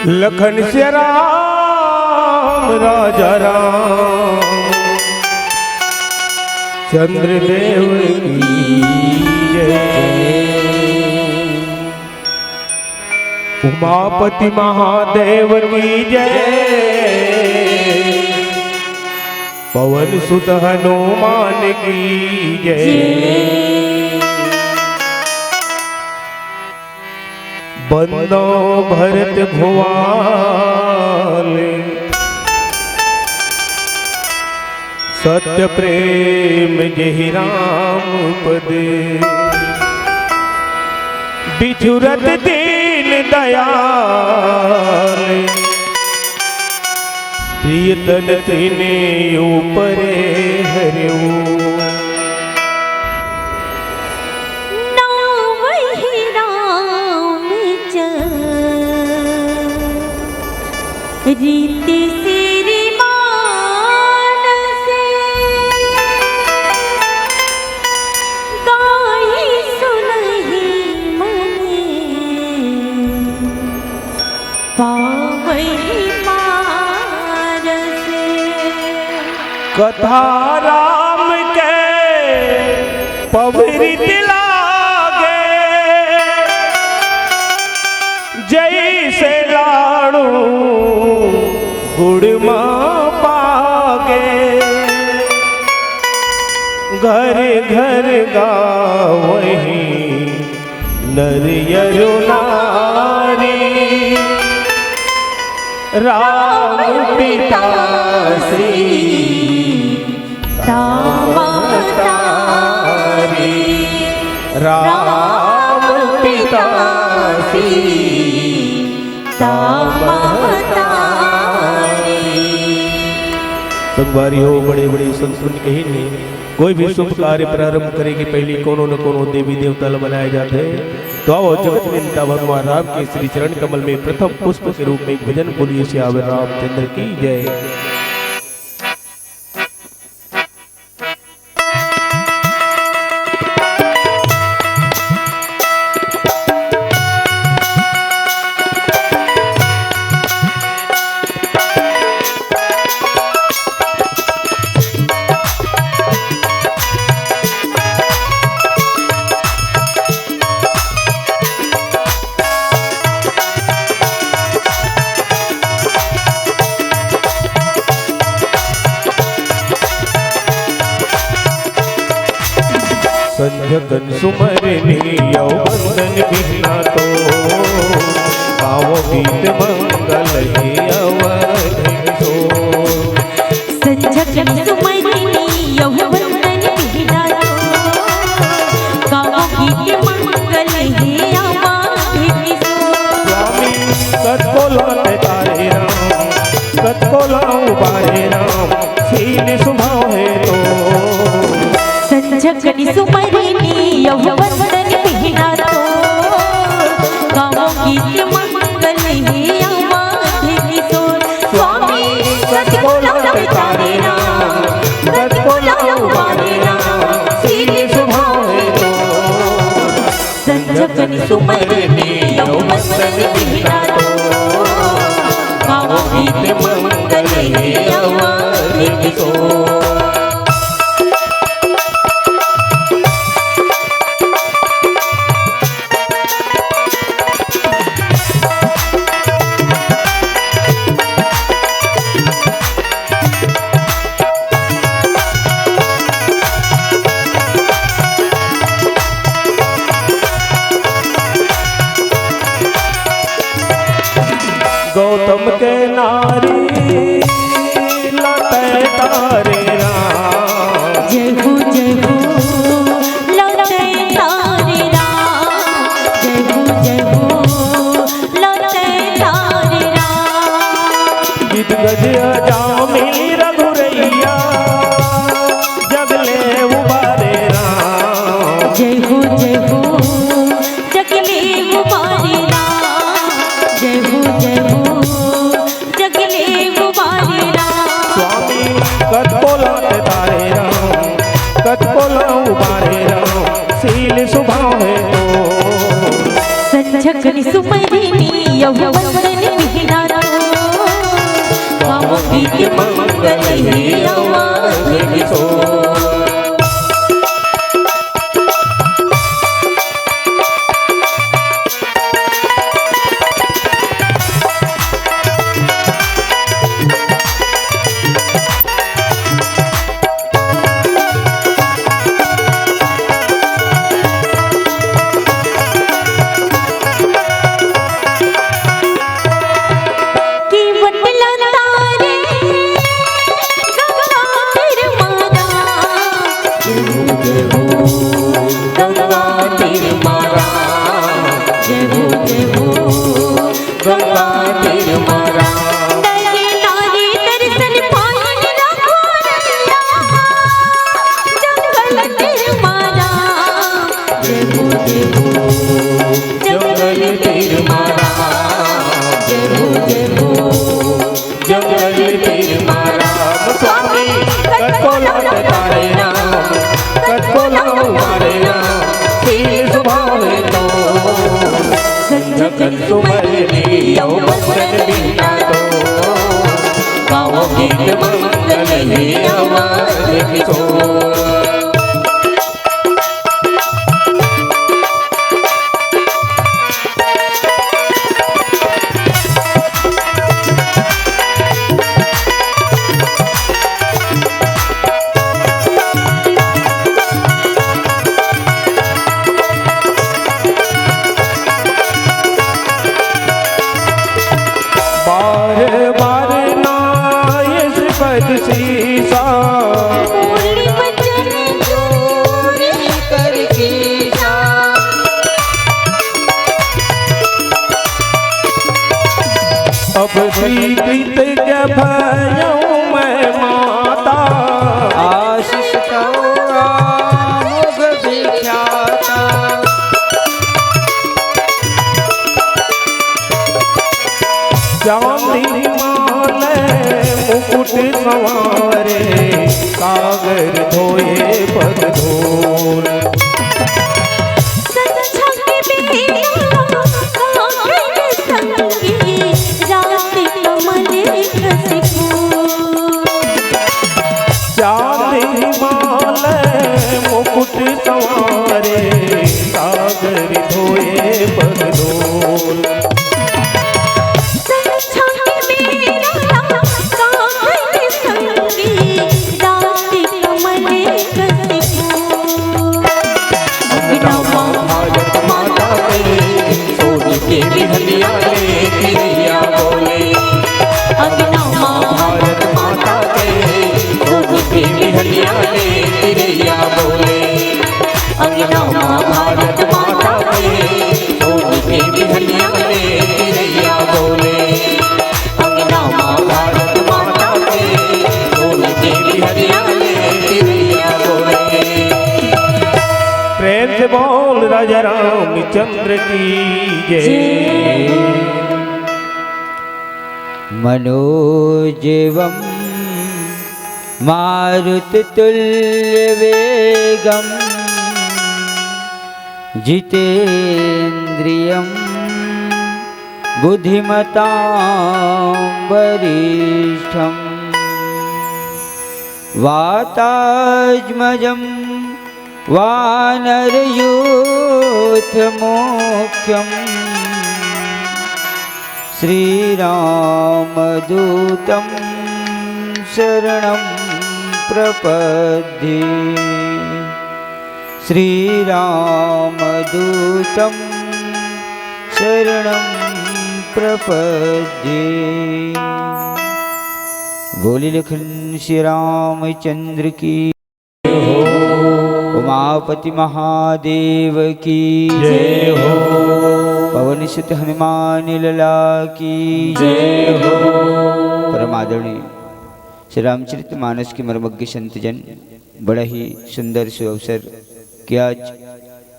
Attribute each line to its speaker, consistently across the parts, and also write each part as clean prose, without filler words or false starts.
Speaker 1: लखन से राम राजा राम चंद्रदेव की जय। उमापति महादेव की जय। पवन सुत हनुमान की जय। बंदो भरत भुआल सत्य प्रेम जहि राम पद। बिछुरत दीन दयाल प्रियतन तिने ऊपरे हरिऊ।
Speaker 2: रीति सिरि मानसे गाहि सुनहि मने पावहि पारसे।
Speaker 1: कथा राम के पवित्र लागे जैसे लाड़ू गुड़ माँ पागे। घर घर गावही नर यरु नारी राम पिता श्री तारी। राम पिता श्री संगवारी हो बड़े बड़े संस्कृत कही ने कोई भी शुभ कार्य प्रारंभ करेगी पहले कोनो न कोनो देवी देवता बनाए जाते हैं। तो आओ जगत निंदा भगवान राम के श्री चरण कमल में प्रथम पुष्प के रूप में भजन बोलिए श्याम रामचंद्र की जय। संजगन सुमरनी यौवंदन बिना तो पावो गीत मंगल हे अवधि सो।
Speaker 2: संजगन सुमरनी यौवंदन बिना तो पावो गीत मंगल हे अवधि सो।
Speaker 1: स्वामी कत को लाते तारे राम कत को लाऊं बारे राम सीन सुभाव है तो।
Speaker 2: संजगन सुमरनी यौवंदन बिना तो गावो गीत मंगल हे अवधि सो। स्वामी कत को लाऊं तारे राम कत को लाऊं बारे राम सीन सुभाव है तो। संजगन सुमरनी यौवंदन बिना तो गावो गीत मंगल हे अवधि सो। गौतम के नारी लते तारे गीत मंगल ही आवाज किशोर। गीत मंगल ही आवाज किशोर।
Speaker 1: अब प्रीत क्या भयऊं मैं माता,
Speaker 3: आशीष कौरा मुग विख्याता।
Speaker 1: चांदी माले मुकुट संवारे, सागर धोए पग धोल। चांदी माले मुकुट संवारे, सागर धोए पग धोल। बोल राजा रामचंद्र की जय।
Speaker 3: मनोजवं मारुततुल्यवेगं जितेन्द्रियं बुद्धिमतां वरिष्ठं वातात्मजं वानरयूथमुख्यं श्रीरामदूतं शरणं प्रपद्ये। श्रीरामदूतं शरणं प्रपद्ये। बोली लखन श्री रामचंद्र की, उमापति महादेव की
Speaker 1: जय हो।
Speaker 3: पवन सुत हनुमान लला की
Speaker 1: जय हो।
Speaker 3: परमादरणीय श्री रामचरित मानस के मर्मज्ञ संतजन, बड़ा ही सुंदर सुअवसर कि आज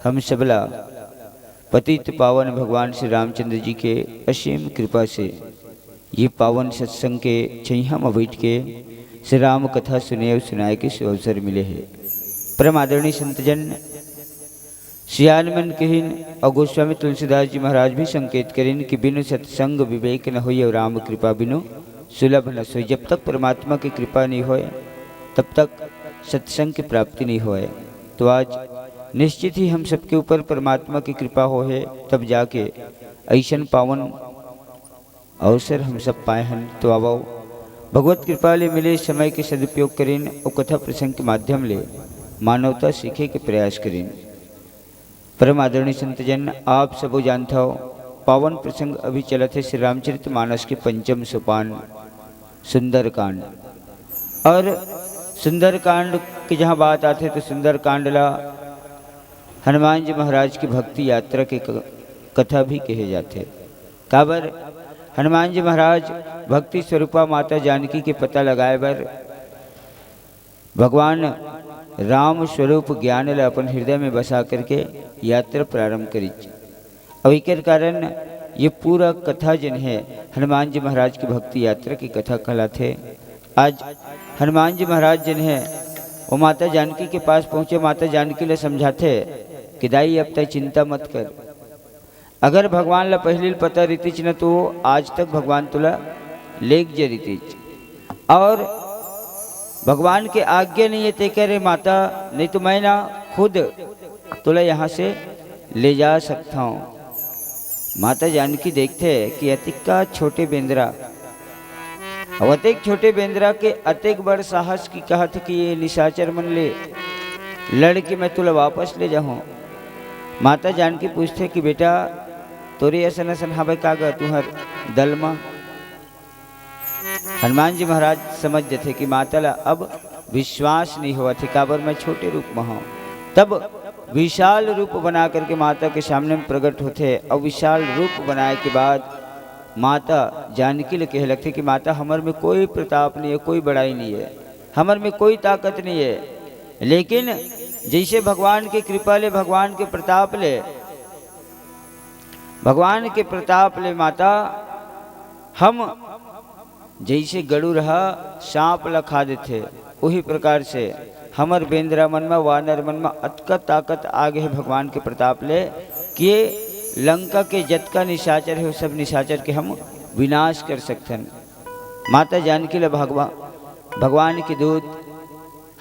Speaker 3: हम सबला पतित पावन भगवान श्री रामचंद्र जी के असीम कृपा से ये पावन सत्संग के छैया में बैठ के श्री राम कथा सुने और सुनाए के सुअवसर मिले हैं। परम आदरणीय संतजन, सियानमन कहिन और गोस्वामी तुलसीदास जी महाराज भी संकेत करें कि बिनु सत्संग विवेक न होई और राम कृपा बिनु सुलभ न सोई। जब तक परमात्मा की कृपा नहीं होए तब तक सत्संग की प्राप्ति नहीं होए। तो आज निश्चित ही हम सबके ऊपर परमात्मा की कृपा हो है, तब जाके ऐसन पावन अवसर हम सब पाए हैं। तो आवो भगवत कृपा ले मिले समय के सदुपयोग करें और कथा प्रसंग के माध्यम ले मानवता सीखे के प्रयास करें। परम आदरणीय संतजन, आप सबो जानता हो पावन प्रसंग अभी चलत है श्री रामचरित मानस के पंचम सोपान सुंदरकांड। और सुंदरकांड की जहाँ बात आते तो सुंदरकांड ला हनुमान जी महाराज की भक्ति यात्रा की कथा भी कहे जाते। काबर हनुमान जी महाराज भक्ति स्वरूपा माता जानकी के पता लगाए बर भगवान राम स्वरूप ज्ञान ला अपन हृदय में बसा करके यात्रा प्रारंभ करी। अब एक कारण ये पूरा कथा जिन है हनुमान जी महाराज की भक्ति यात्रा की कथा कहलाते। आज हनुमान जी महाराज जिन है वो माता जानकी के पास पहुँचे, माता जानकी ले समझाते कि दाई अब तक चिंता मत कर, अगर भगवान ला पहले पता रीतिच न तो आज तक भगवान तुला लेक जे रीतिच, और भगवान के आज्ञा नहीं है ते कह रहे माता नहीं तो मैं ना खुद तुला यहाँ से ले जा सकता हूँ। माता जानकी देखते कि अतिक का छोटे बेंद्रा अतिक छोटे बेंद्रा के अतिक बड़ साहस की कहत कि ये निशाचर मन ले लड़के मैं तुला वापस ले जाऊँ। माता जानकी पूछते कि बेटा तोरे ऐसा नसन हाँ भाई कागा तुहर दल में। हनुमान जी महाराज समझ जाते कि माता ला अब विश्वास नहीं हुआ थे, काबर मैं छोटे रूप में हूँ। तब विशाल रूप बना करके माता के सामने में प्रकट होते और विशाल रूप बनाए के बाद माता जानकी ले कहे लगते कि माता हमर में कोई प्रताप नहीं है, कोई बड़ाई नहीं है, हमर में कोई ताकत नहीं है, लेकिन जैसे भगवान की कृपा ले भगवान के प्रताप ले माता हम जैसे गड़ू रहा सांप लखा देते वही प्रकार से हमर बेंद्रा मन में वानर मन में अतका ताकत आगे है भगवान के प्रताप ले कि लंका के जतका निशाचर है वो सब निशाचर के हम विनाश कर सकते हैं। माता जानकी ले भगवान के दूत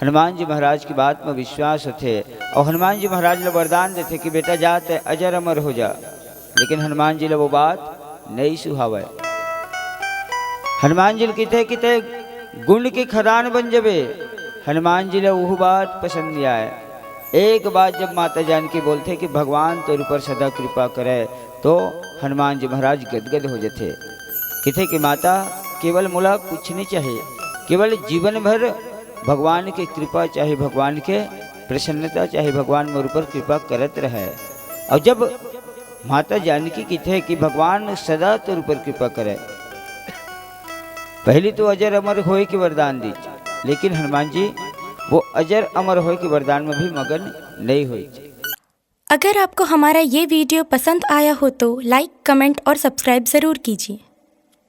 Speaker 3: हनुमान जी महाराज की बात में विश्वास होते और हनुमान जी महाराज ले वरदान देते कि बेटा जाते अजर अमर हो जा, लेकिन हनुमान जी ले वो बात नहीं सुहावे। हनुमान जी कहते गुण के खदान बन जबे, हनुमान जी ले वो बात पसंद नहीं आए। एक बात जब माता जानकी बोलते कि भगवान तेरे ऊपर सदा कृपा करे तो हनुमान जी महाराज गदगद हो जाते। कहते कि माता केवल मुला कुछ नहीं चाहिए, केवल जीवन भर भगवान की कृपा चाहिए, भगवान के प्रसन्नता चाहिए, भगवान मेरे ऊपर कृपा करत रहे। और जब माता जानकी कहते कि भगवान सदा तेरे ऊपर कृपा करे, पहली तो अजर अमर होए के वरदान दी, लेकिन हनुमान जी वो अजर अमर होए के वरदान में भी मगन नहीं हुई।
Speaker 4: अगर आपको हमारा ये वीडियो पसंद आया हो तो लाइक, कमेंट और सब्सक्राइब ज़रूर कीजिए।